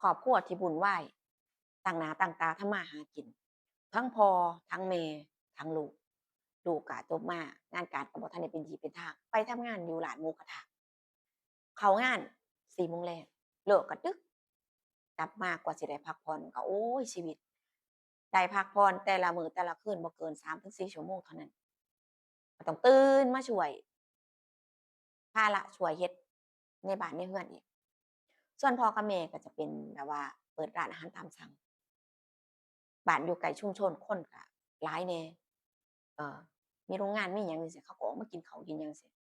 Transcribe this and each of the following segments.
ครอบครัวที่บุญไหวายต่างหน้าต่างตาทำมาหากินทั้งพ่อทั้งแม่ทั้งลูกลูกกะจบมางานการก็บ่ทันได้เป็นที่เป็นทางไปทำงานอยู่ร้านหมูกระทะเข้างาน4 โมงแลงเลิกก็ดึกกลับมากว่าสิได้พักผ่อนก็โอ๊ยชีวิตได้พักผ่อนแต่ละมื้อแต่ละคืนบ่เกิน3 ถึง 4 ชั่วโมงเท่านั้นก็ต้องตื่นมาช่วยภาระช่วยเฮ็ดในบ้านในเรือนอีกส่วนพ่อกับแม่ก็จะเป็นแบบว่าเปิดร้านอาหารตามสั่ง บ้านอยู่ใกล้ชุมชนคนก็หลายแหน่เอ่อมีโรงงานมีหยังจั่งซี้เขาก็ออกมากินข้าวกินหยังจั่งซี้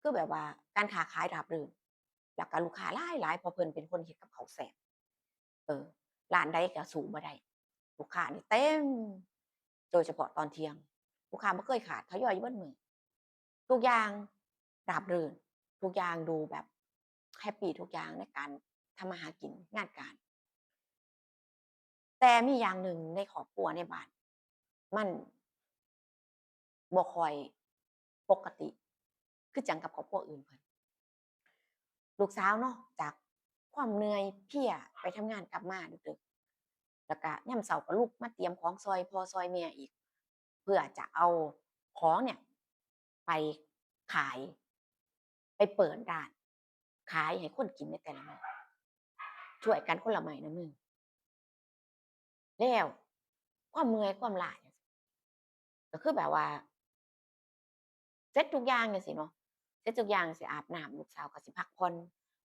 คือแบบว่าการค้าขายราบรื่นแล้วก็ลูกค้าหลายๆเพราะเพิ่นเป็นคนเฮ็ดกับข้าวแซ่บเออร้านใดก็สู้บ่ได้ลูกค้านี่เต็มโดยเฉพาะตอนเที่ยงลูกค้าบ่เคยขาดทยอยอยู่เบิดมื้อทุกอย่างราบรื่นทุกอย่างดูแบบแฮปปีทุกอย่างในการทำมาหากินงานการ แต่มีอย่างหนึ่งในครอบครัวในบ้านมันบ่ค่อยปกติคือจังกับครอบครัวอื่นเพิ่นลูกสาวเนาะจากความเหนื่อยเพลียไปทำงานกลับมาดึกๆแล้วก็ยามเช้าก็ลุกมาเตรียมของซอยพ่อซอยแม่อีกเพื่อจะเอาของเนี่ยไปขายไปเปิดร้านขายให้คนกินในแต่ละมื้อช่วยกันคนละไม้ละมือแล้วความเมื่อยความล้าเนี่ยก็คือแบบว่า เสร็จทุกอย่างจังซี้เนาะเสร็จทุกอย่างสิอาบน้ำลูกสาวก็สิพักผ่อน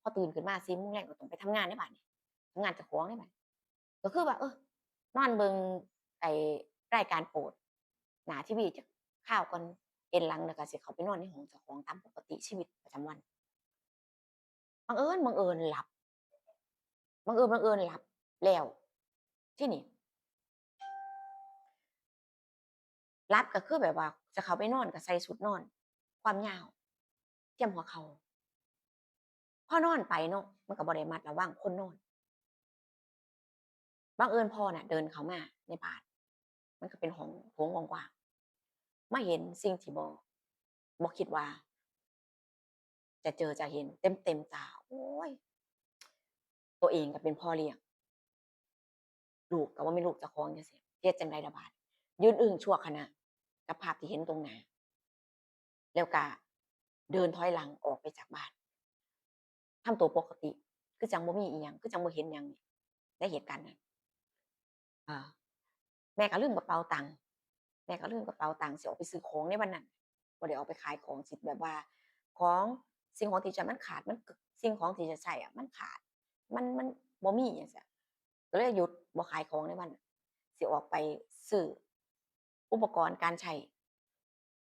พอตื่นขึ้นมา4 โมงแลงก็ต้องไปทำงานในบ้านนี้ทำงานเจ้าของในบ้านก็คือว่าเออนอนเบิ่งไอ้รายการโปรดหน้าทีวีจักคราวก่อนเอนหลังแล้วก็สิเข้าไปนอนในห้องเจ้าของตามปกติชีวิตประจำวันบังเอิญหลับบังเอิญหลับแล้วทีนี้หลับก็คือแบบว่าจะเข้าไปนอนก็ใส่ชุดนอนความยาวเทียมหัวเข่าพอนอนไปเนาะมันก็บ่ได้ระมัดระวังคนนอน บังเอิญพ่อน่ะเดินเข้ามาในบ้านมันก็เป็นห้องโถงกว้างๆมาเห็นสิ่งที่บ่คิดว่าจะเจอจะเห็นเต็มๆตาโอ๊ยตัวเองก็เป็นพ่อเลี้ยงลูกก็บ่แม่นลูกเจ้าของจังซี้เฮ็ดจั่งใดล่ะบาดยืนอึ้งชั่วขณะกับภาพที่เห็นตรงหน้าแล้วก็เดินถอยหลังออกไปจากบ้านทำตัวปกติคือจั่งบ่มีอิหยังคือจั่งบ่เห็นหยังนี่ในเหตุการณ์นั้นอาแม่ก็ลืมกระเป๋าตังค์แม่ก็ลืมกระเป๋าตังค์สิออกไปซื้อของในวันนั้น บ่ได้ออกไปขายของสิแบบว่าของสิ่งของที่จะมันขาดมันกสิ่งของที่จะใช้อะมันขาดมันบ่มีจังซี้ก็เลยหยุดบ่ขายของในวันนั้นสิออกไปซื้ออุปกรณ์การใช้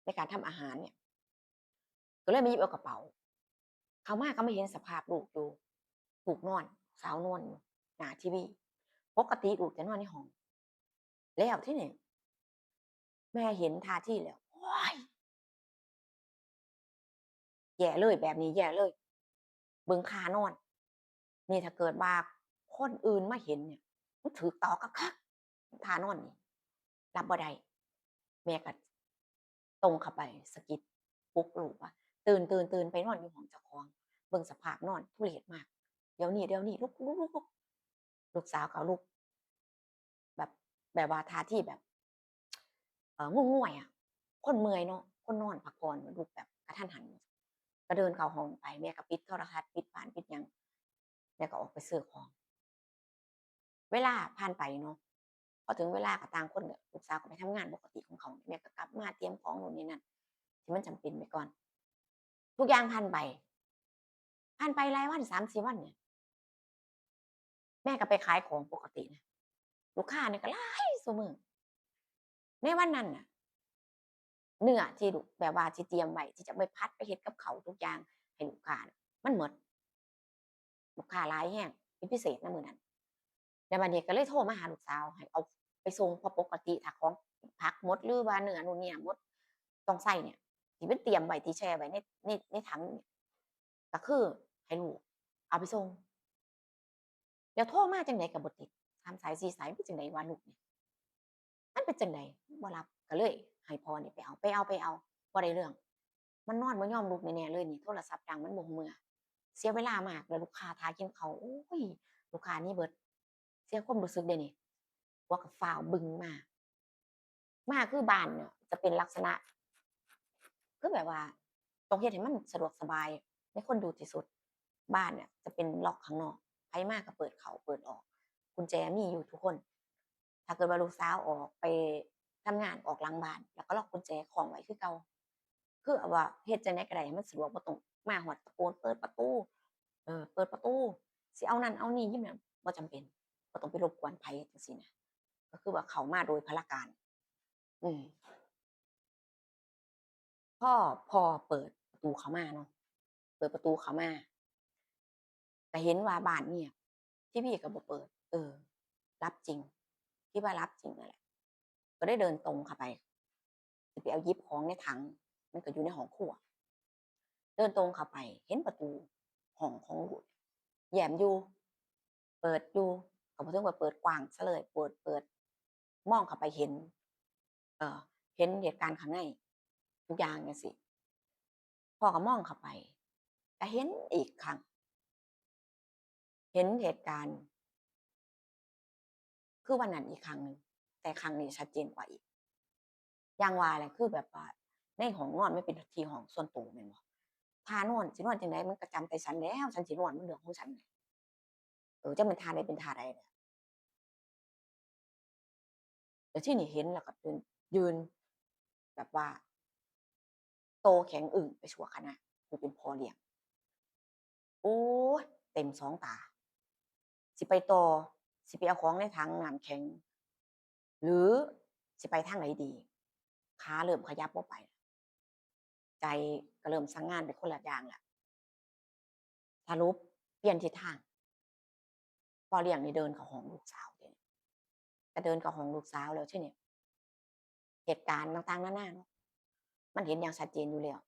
ในการทำอาหารเนี่ยก็เลยมาหยิบเอากระเป๋าเข้ามาก็มาเห็นสภาพลูกอยู่ลูกนอนสาวนอนอยู่หน้าทีวีปกติลูกจะนอนในห้องแล้วทีนี้แม่เห็นท่าทีแล้วโอ๊ย แย่เลยแบบนี้แย่เลยเบิ่งค่านอนนี่ถ้าเกิดว่าคนอื่นมาเห็นเนี่ยมันถูกตอกคักๆท่านอนนี่รับบ่ได้แม่ก็ตรงเข้าไปสะกิดปลุกลูกว่าตื่นไปนอนอยู่ห้องเจ้าของเบิ่งสภาพนอนทุเรศมากเดี๋ยวนี้ลุกลูกสาวก็ลุกแบบแบบว่าท่าทีแบบง่วยๆอะคนเมื่อยเนาะคนนอนพักผ่อนลุกแบบกะทันหันก็เดินเข้าห้องไปแม่ก็ปิดโทรทัศน์ปิดม่านปิดหยังแม่ก็ออกไปซื้อของเวลาผ่านไปเนาะพอถึงเวลาก็ต่างคนก็ลูกสาวก็ไปทำงานปกติของเขาแม่ก็กลับมาเตรียมของนู่นนี่นั่นที่มันจำเป็นไว้ก่อนทุกอย่างผ่านไปหลายวัน3-4 วันเนี่ยแม่ก็ไปขายของปกตินะลูกค้าเนี่ยก็หลายซุมื้อในวันนั้นน่ะ เนื้อที่ลูกแบบว่าที่เตรียมไว้ที่จะไปผัดไปเฮ็ดกับข้าวทุกอย่างให้ลูกค้าน่ะมันหมดลูกค้าหลายแรงเป็นพิเศษนะมื้อนั้นแล้วบัดนี้ก็เลยโทรมาหาลูกสาวให้เอาไปส่งเพราะปกติถ้าของผักหมดหรือว่าเนื้อนู่นเนี่ยหมดต้องใช้เนี่ยที่มันเตรียมไว้ที่แช่ไว้ในถังเนี่ยก็คือให้ลูกเอาไปส่งแล้วโทรมาจังไดก็บ่ติด3สาย4สายเป็นจังไดวะลูกนี่ มันเป็นจังไดบ่รับก็เลยให้พ่อนี่ไปเอาบ่ได้เรื่องมันนอนบ่ยอมลุกแน่ๆเลยนี่โทรศัพท์ดังมันบ่เมื่อเสียเวลามากแล้วลูกค้าท่ากินข้าวโอ๊ย ลูกค้าหนี้เบิดเสียความรู้สึกเดะนี่ผัวก็ฟ้าวบึงมาคือบ้านเนี่ยจะเป็นลักษณะคือแบบว่าต้องเฮ็ดให้มันสะดวกสบายในคนดูที่สุดบ้านเนี่ยจะเป็นล็อกข้างนอกไผมาก็เปิดเข้าเปิดออกกุญแจมีอยู่ทุกคนถ้าเกิดว่าลูกสาวออกไปทำงานออกหลังบ้านแล้วก็ล็อกกุญแจคล้องไว้คือเก่าคือแบบว่าเฮ็ดจั่งใดก็ได้ให้มันสะดวกบ่ต้องมาฮอดตะโกนเปิดประตูเปิดประตูสิเอานั่นเอานี่ยิบหยังบ่จำเป็นบ่ต้องไปรบกวนไผจังซี้นะก็คือว่าเข้ามาโดยพละการอืม พอเปิดประตูเข้ามาเนาะเปิดประตูเข้ามาก็เห็นว่าบ้านเงียบทีวีก็บ่เปิดรับจริงคิดว่ารับจริงนั่นแหละก็ได้เดินตรงเข้าไปสิไปเอาหยิบของในถังมันก็อยู่ในห้องครัวเดินตรงเข้าไปเห็นประตูห้องของลูกแหย้มอยู่เปิดอยู่ก็บ่ถึงว่าเปิดกว้างเสียเลยเปิดมองเข้าไปเห็นเอ่อเห็นเหตุการณ์ข้างในทุกอย่างจังซี้พ่อก็มองเข้าไปก็เห็นอีกครั้ง เห็นเหตุการณ์คือวันนั้นอีกครั้งหนึ่งแต่ครั้งนี้ชัดเจนกว่าอีกอย่างว่าแหละคือแบบว่าในห้องนอนมันเป็นที่ห้องส่วนตัวแม่นบ่ท่านอนสินอนจั่งใดมันก็จำแต่ฉันแล้วฉันสินอนมันเรื่องของฉันแหมจักแม่นท่าใดเป็นท่าใดเนี่ยแล้วทีนี้เห็นแล้วก็ยืนแบบว่าโตแข็งอึ้งไปชั่วขณะผู้เป็นพ่อเลี้ยงโอ๊ยเต็มสองตาสิไปต่อสิไปเอาของในถังน้ำแข็งหรือสิไปทางไหนดีขาเริ่มขยับบ่ไป ใจก็เริ่มสั่งงานไปคนละอย่างแล้วสรุปเปลี่ยนทิศทางพ่อเลี้ยงนี่เดินเข้าห้องลูกสาวทีนี้ก็เดินเข้าห้องลูกสาวแล้วทีนี้เหตุการณ์ต่างๆนานาเนาะมันเห็นอย่างชัดเจนอยู่แล้ว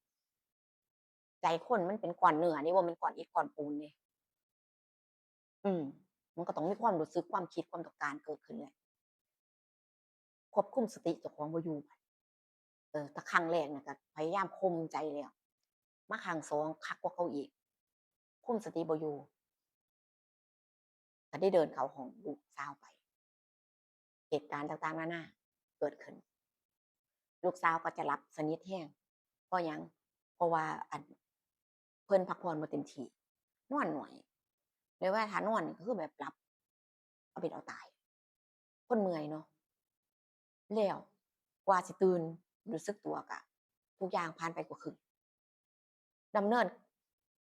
ใจคนมันเป็นก้อนเนื้อนี่บ่แม่นก้อนอิฐก้อนปูนเดะอืมมันก็ต้องมีความรู้สึกความคิดความต้องการเกิดขึ้นแหละควบคุมสติเจ้าของบ่อยู่บัดแต่ครั้งแรกน่ะก็พยายามข่มใจแล้วมาครั้งสองคักกว่าเก่าอีกคุมสติบ่อยู่ก็ได้เดินเข้าห้องลูกสาวไปเหตุการณ์ต่างๆนานาเกิดขึ้น ลูกสาวก็จะหลับสนิทแรงเพราะหยังเพราะว่าเพิ่นพักผ่อนบ่เต็มที่นอนน้อยแล้วเวลาถ้านอนนี่ก็คือแบบหลับเอาเป็นเอาตายคนเมื่อยเนาะแล้วกว่าสิตื่นรู้สึกตัวก็ทุกอย่างผ่านไปกว่าครึ่งดำเนิน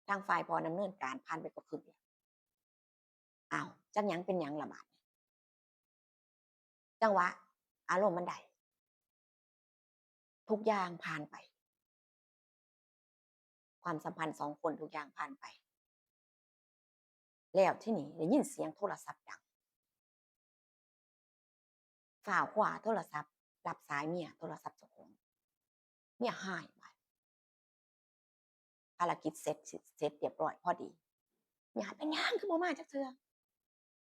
ทางฝ่ายพ่อดำเนินการผ่านไปกว่าครึ่งแล้วอ้าวจักหยังเป็นหยังล่ะบาดนี้จังหวะอารมณ์มันได้ทุกอย่างผ่านไปความสัมพันธ์2คนทุกอย่างผ่านไปแล้วทีนี้ได้ยินเสียงโทรศัพท์ดัง ฝ่าวคว้าโทรศัพท์รับสายเมียโทรศัพท์เจ้าของเมียหายบาดภารกิจเสร็จเรียบร้อยพอดีเมียเป็นหยังคือบ่มาจักเทื่อ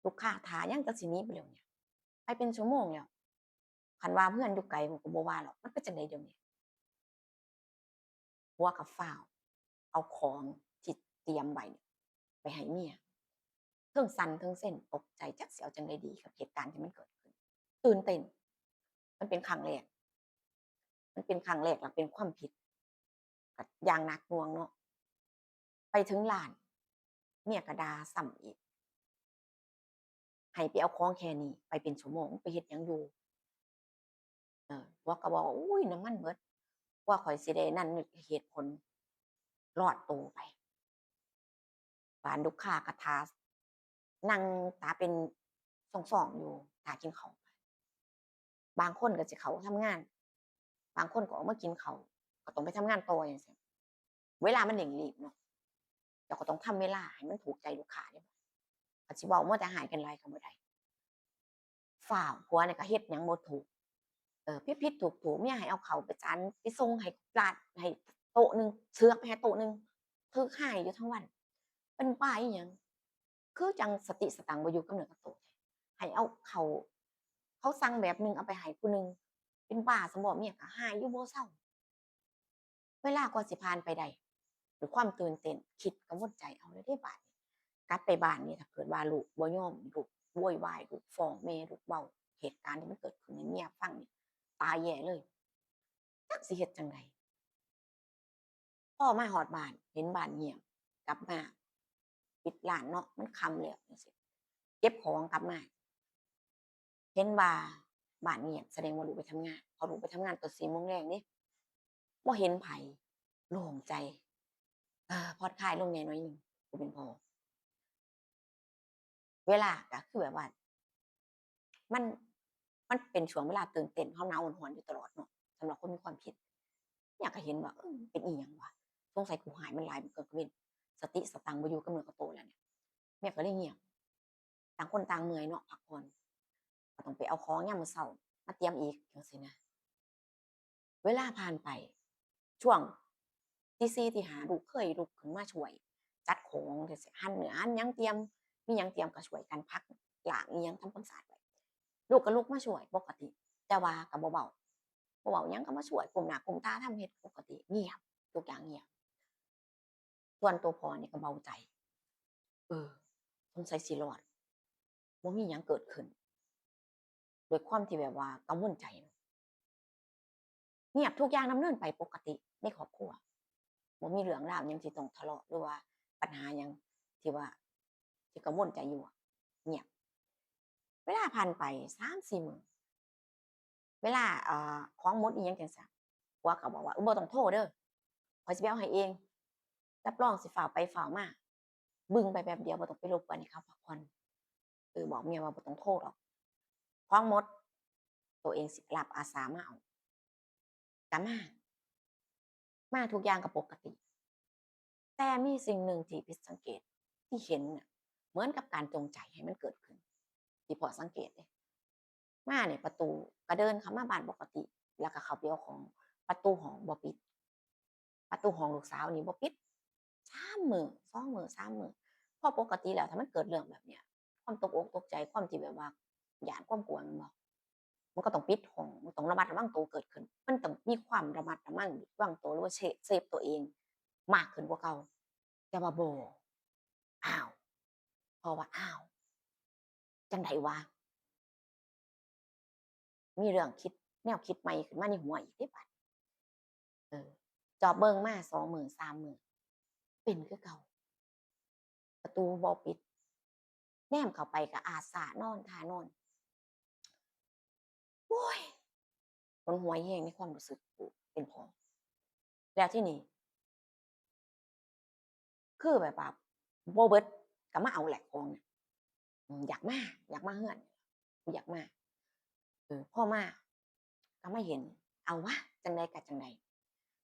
ลูกค้าท่ายังแต่สิหนีไปแล้วเนี่ยไปเป็นชั่วโมงแล้วคันว่าเพื่อนอยู่ไกลก็บ่ว่าหรอกมันเป็นจั่งใดเดี๋ยวนี้ผัวก็ฟ้าวเอาของที่เตรียมไว้เนี่ยไปให้เมียเทิงสั่นเทิงเซ้นตกใจจักสิเอาจั่งใดดีกับเหตุการณ์ที่มันเกิดขึ้นตื่นเต้นมันเป็นครั้งแรกมันเป็นครั้งแรกแล้วเป็นความผิดก็อย่างหนักหน่วงเนาะ ไปถึงร้านเมียก็ด่าซ้ำอีกให้ไปเอาของแค่นี้ไปเป็นชั่วโมงไปเฮ็ดหยังอยู่ผัวก็บอกว่าอุ๊ยน้ำมันเบิดกว่าข้อยสิได้นั่นเหตุผลรอดตัวไปบานลูกค้าก็ท่านั่งตาเป็นส่องๆอยู่ท่ากินข้าวบางคนก็สิเข้าทำงานบางคนก็ออกมากินข้าวก็ต้องไปทำงานต่อจังซี้เวลามันเร่งรีบเนาะเจ้าก็ต้องทำเวลาให้มันถูกใจลูกค้าเดะบัดสิเว้ามัวแต่หายกันหลายก็บ่ได้ ฟ้าวผัวเนี่ยก็เฮ็ดหยังบ่ถูกผิดๆถูกๆเมียให้เอาข้าวไปจานไปส่งให้ร้านให้โต๊ะหนึ่งเสือกไปให้โต๊ะหนึ่งถูกให้อยู่ทั้งวันเป็นบ้าอีหยังคือจังสติสตังค์บ่อยู่กับเนื้อกับตัวแท้ให้เอาข้าวเขาสั่งแบบหนึ่งเอาไปให้ผู้หนึ่งเป็นบ้าซั้นบ่เมียก็ให้อยู่บ่เซาเวลากว่าสิผ่านไปได้ด้วยความตื่นเต้นคิดกังวลใจเอาเลยเดะบาดนี้ กลับไปบ้านนี่ถ้าเกิดว่าลูกบ่ยอมลูกโวยวายลูกฟ้องแม่ลูกเว้าเหตุการณ์ที่มันเกิดขึ้นให้เมียฟังนี่ตายแย่เลยจักสิเฮ็ดจั่งใดพอมาฮอดบ้านเห็นบ้านเงียบกลับมาปิดร้านเนาะมันค่ำแล้วจังซี้เก็บของกลับมาเห็นว่าบ้านเงียบแสดงว่าลูกไปทำงานพอลูกไปทำงานตอน4โมงแลงเดะบ่เห็นไผโล่งใจผ่อนคลายลงแหน่หน่อยหนึ่งผู้เป็นพ่อเวลาก็คือแบบว่า มันมันเป็นช่วงเวลาตื่นเต้นร้าวหนาวหอนหวนอยู่ตลอดเนาะสำหรับคนมีความคิดอยากก็เห็นว่าเป็นอิหยังวะสงสัยกูหายมันหลายมื้อกลางคืนสติสตังค์บ่อยู่กับเนื้อกับตัวแล้วเนี่ยแม่ก็เลยเงียบต่างคนต่างเมื่อยเนาะพักผ่อนก็ต้องไปเอาของยามมื้อเช้ามาเตรียมอีกจังซี้นะเวลาผ่านไปช่วงตี4ตี5ลูกเคยลุกขึ้นมาช่วยจัดของจั่งซี้หั่นเนื้อหั่นหยังเตรียมมีหยังเตรียมก็ช่วยกันพักล้างอิหยังทำความสะอาดไว้ ลูกก็ลุกมาช่วยปกติแต่ว่าก็บ่เว้าบ่เว้าหยังก็มาช่วยก้มหน้าก้มตาทำเฮ็ดปกติเงียบทุกอย่างเงียบส่วนตัวพ่อนี่ก็เบาใจเออสงสัยสิรอดบ่มีหยังเกิดขึ้นด้วยความที่แบบว่ากังวลใจเนาะเงียบทุกอย่างดำเนินไปปกติในครอบครัวบ่มีเรื่องราวหยังที่ต้องทะเลาะหรือว่าปัญหาหยังที่ว่าที่กังวลใจอยู่อะเงียบเวลาผ่านไป3-4มื้อ เวลาของหมดอิหยังจั่งซี้ผัวก็บอกว่าบ่ต้องโทรเด้อข้อยสิไปเอาให้เองรับรองสิฟ้าวไปฟ้าวมาบึ้งไปแป๊บเดียวบ่ต้องไปรบกวนให้เขาพักผ่อนบอกเมียว่าบ่ต้องโทรดอกของหมดตัวเองสิรับอาสามาเอาก็มาทุกอย่างก็ปกติแต่มีสิ่งหนึ่งที่ผิดสังเกตที่เห็นน่ะเหมือนกับการจงใจให้มันเกิดขึ้นที่พ่อสังเกตเดะมาเนี่ยประตูก็เดินเข้ามาบ้านปกติแล้วก็เข้าไปเอาของประตูห้องบ่ปิด ประตูห้องลูกสาวนี่บ่ปิด3มื้อ2มื้อ3มื้อเพราะปกติแล้วถ้ามันเกิดเรื่องแบบเนี้ยความตกอกตกใจความที่แบบว่าย้านความกลัวแม่นบ่มันก็ต้องปิดห้องมันต้องระมัดระวังตัวเกิดขึ้นมันต้องมีความระมัดระวังตัวหรือว่าเซฟตัวเองมากขึ้นกว่าเก่าแต่ว่าบ่อ้าวเพราะว่าอ้าวจั่งใดวะมีเรื่องคิดแนวคิดใหม่ขึ้นมาในหัวอีกเดะบัดเออจอบเบิ่งมา2มื้อ3มื้อเป็นคือเก่า ประตูบ่ปิดแนมเข้าไปก็อาสานอนท่านอนโอ๊ยหนหวยแรงในความรู้สึกเป็นพ้องแล้วทีนี้คือแบบว่าบ่เบิดก็มาเอาแหละของน่ะอยากมาเฮือนกูอยากมาพอมาก็มาเห็นเอาวะจั่งใดก็จั่งใด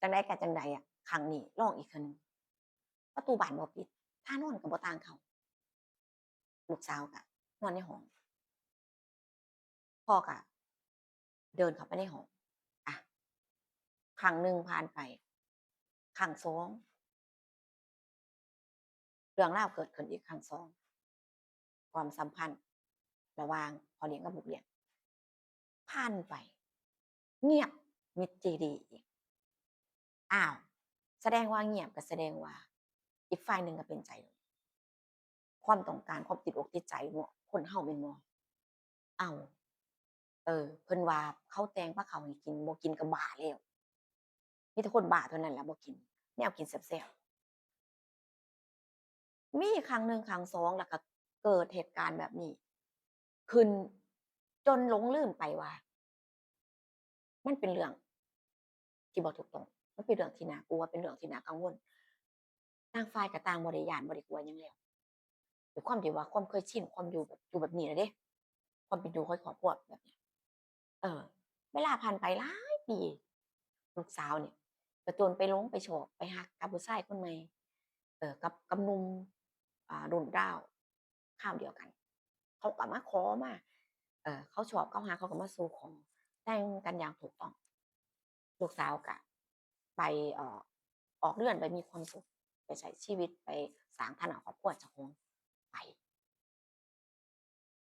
จั่งใดก็จั่งใดอะครั้งนี้ลองอีกเทื่อหนึ่งประตูบ้านบ่ปิดท่านอนก็บ่ต่างเขาลูกสาวก็นอนในห้องพ่อก็เดินเข้าไปในห้องอะครั้งหนึ่งผ่านไปครั้งสองเรื่องราวเกิดขึ้นอีกครั้งสองความสัมพันธ์ระหว่างพ่อเลี้ยงกับลูกเลี้ยงผ่านไปเงียบมิดจีดีอีกอ้าวแสดงว่าเงียบก็แสดงว่าอีกฝ่ายหนึ่งก็เป็นใจความต้องการความติดอกติดใจเนาะคนเฮาแม่นบ่อ้าวเพิ่นว่าข้าวแตงปลาข้าวให้กินบ่กินก็บ้าแล้วมีแต่คนบ้าเท่านั้นแหละบ่กินแนวกินแซ่บๆมีครั้งหนึ่งครั้งสองแล้วก็เกิดเหตุการณ์แบบนี้ขึ้นจนหลงลืมไปว่ามันเป็นเรื่องที่บ่ถูกต้องมันเป็นเรื่องที่น่ากลัวเป็นเรื่องที่น่ากังวลต่างฝ่ายก็ต่างบ่ได้ย้านบ่ได้กลัวหยังแล้วด้วยความที่ว่าความเคยชินความอยู่แบบนี้แล้วเดะความเป็นอยู่ของครอบครัวแบบเนี้ยเออเวลาผ่านไปหลายปีลูกสาวเนี่ยก็จนไปหลงไปชอบไปรักกับผู้ชายคนใหม่กับหนุ่มรุ่นราวคราวเดียวกันเขาก็มาขอมาเขาชอบเขาหักเขาก็มาสู่ขอแต่งกันอย่างถูกต้องลูกสาวก็ไปออกเรือนไปมีความสุขไปใช้ชีวิตไปสร้างฐานะครอบครัวเจ้าของไป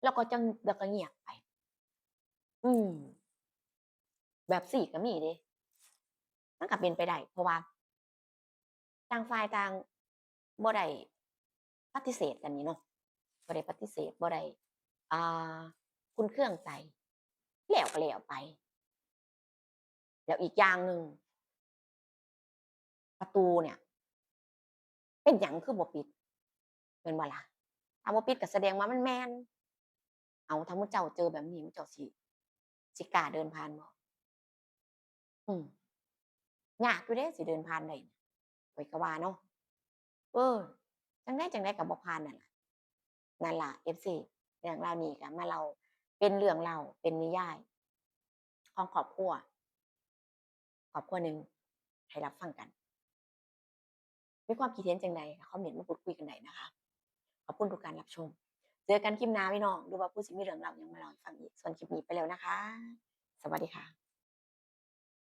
แล้วก็เงียบไปอืมแบบซี้ก็มีเดะมันก็เป็นไปได้เพราะว่าต่างฝ่ายต่างบ่ได้ ปฏิเสธกันนี่เนาะบ่ได้ปฏิเสธบ่ได้อ่าคุนเคืองใจแล้วก็แล้วไปแล้วอีกอย่างหนึ่งประตูเนี่ยเป็นหยังคือบ่ปิดแม่นบ่ล่ะถ้าบ่ปิดก็แสดงว่ามันแม่นอ้าวถ้าหมู่เจ้าเจอแบบนี้หมู่เจ้าสิกล้าเดินผ่านบ่อืมยากอยู่เดะสิเดินผ่านได้เนี่ยข้อยก็ว่าเนาะเออจั่งใดก็บ่ผ่านนั่นล่ะ FC เรื่องราวนี้ก็มาเล่าเป็นเรื่องเล่าเป็นนิยายของครอบครัวหนึ่งให้รับฟังกันมีความคิดเห็นจั่งใดก็คอมเมนต์มาพูดคุยกันได้นะคะขอบคุณทุกการรับชมเจอกันคลิปหน้าพี่น้องหรือว่าผู้สิมีเรื่องเล่าหยังมาเล่าให้ฟังอีกส่วนคลิปนี้ไปแล้วนะคะสวัสดีค่ะ